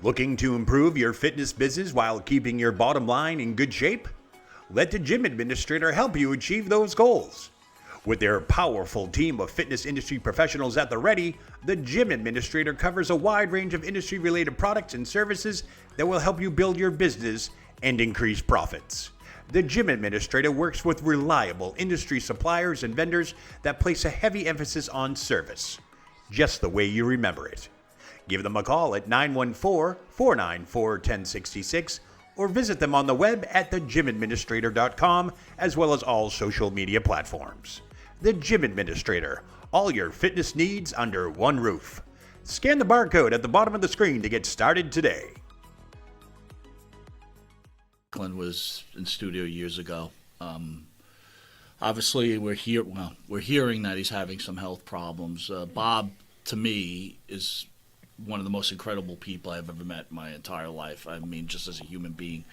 Looking to improve your fitness business while keeping your bottom line in good shape? Let the Gym Administrator help you achieve those goals. With their powerful team of fitness industry professionals at the ready, the Gym Administrator covers a wide range of industry-related products and services that will help you build your business and increase profits. The Gym Administrator works with reliable industry suppliers and vendors that place a heavy emphasis on service, just the way you remember it. Give them a call at 914-494-1066 or visit them on the web at thegymadministrator.com as well as all social media platforms. The Gym Administrator, all your fitness needs under one roof. Scan the barcode at the bottom of the screen to get started today. Backlund was in studio years ago. Obviously, we're hearing that he's having some health problems. Bob, to me, is one of the most incredible people I've ever met in my entire life. I mean, just as a human being.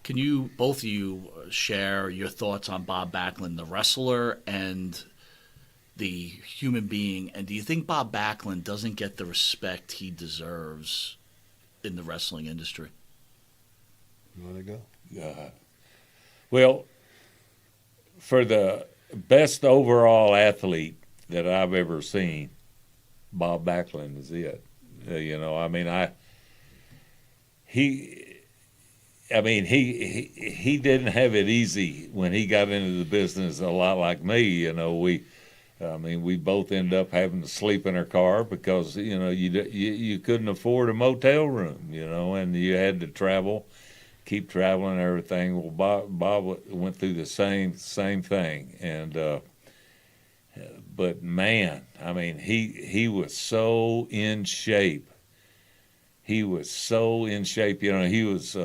Can you, both of you, share your thoughts on Bob Backlund, the wrestler, and the human being? And do you think Bob Backlund doesn't get the respect he deserves in the wrestling industry? You want to go? Well, for the best overall athlete that I've ever seen, Bob Backlund is it. He didn't have it easy when he got into the business. A lot like me, we both ended up having to sleep in our car because you couldn't afford a motel room, and you had to keep traveling and everything. Well, Bob went through the same thing, and but man, he was so in shape. He was so in shape. He was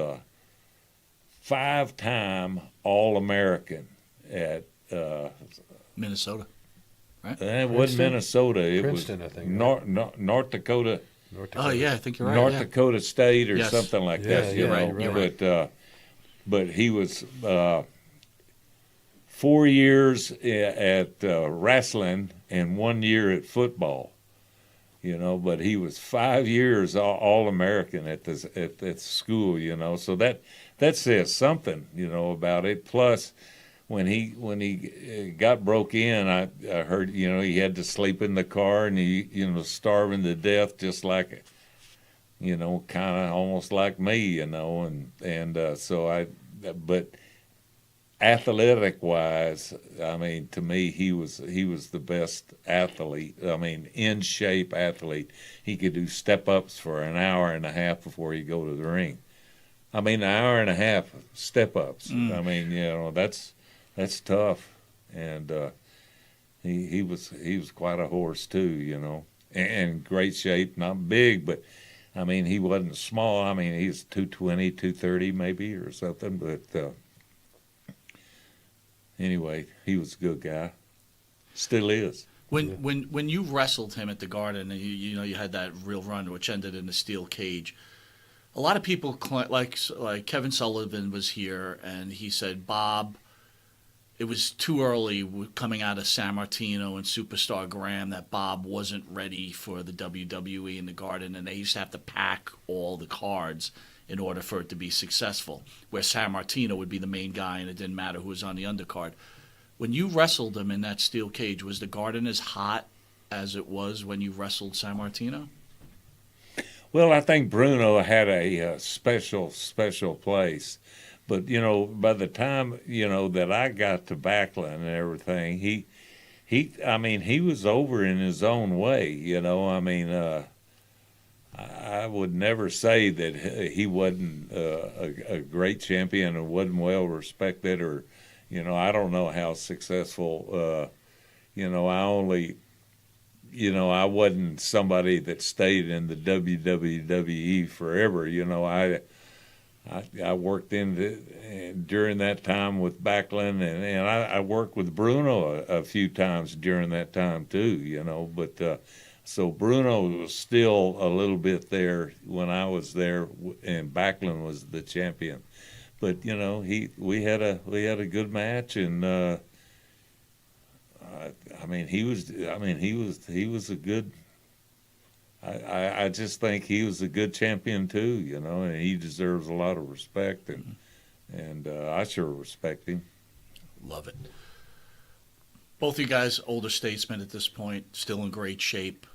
5-time All-American at Minnesota, right? It wasn't Minnesota. It Princeton, was I think, North Dakota. Oh, yeah, I think you're right. North Dakota State or something like that. You're right. But he was 4 years at wrestling and 1 year at football, but he was 5 years All-American at that school, so that says something, about it. Plus, when he got broke in, I heard, he had to sleep in the car and he, starving to death, just like, kind of almost like me, but athletic wise, to me, he was the best athlete. In shape athlete. He could do step ups for an hour and a half before he go to the ring. An hour and a half step ups. That's tough. And he was quite a horse too, and great shape, not big, but he wasn't small. He was 220, 230 maybe or something, but anyway, he was a good guy. Still is. When you wrestled him at the Garden, and you had that real run which ended in a steel cage. A lot of people like Kevin Sullivan was here, and he said, Bob, it was too early coming out of San Martino and Superstar Graham that Bob wasn't ready for the WWE in the Garden, and they used to have to pack all the cards in order for it to be successful, where San Martino would be the main guy and it didn't matter who was on the undercard. When you wrestled him in that steel cage, was the Garden as hot as it was when you wrestled San Martino? Well, I think Bruno had a special place. But, by the time, that I got to Backlund and everything, he was over in his own way, I would never say that he wasn't a great champion and wasn't well respected, or, I don't know how successful, I wasn't somebody that stayed in the WWE forever. I worked during that time with Backlund, and I worked with Bruno a few times during that time too, but so Bruno was still a little bit there when I was there, and Backlund was the champion. But we had a good match, and he was a good I just think he was a good champion too, you know, and he deserves a lot of respect, and I sure respect him. Love it. Both of you guys, older statesmen at this point, still in great shape.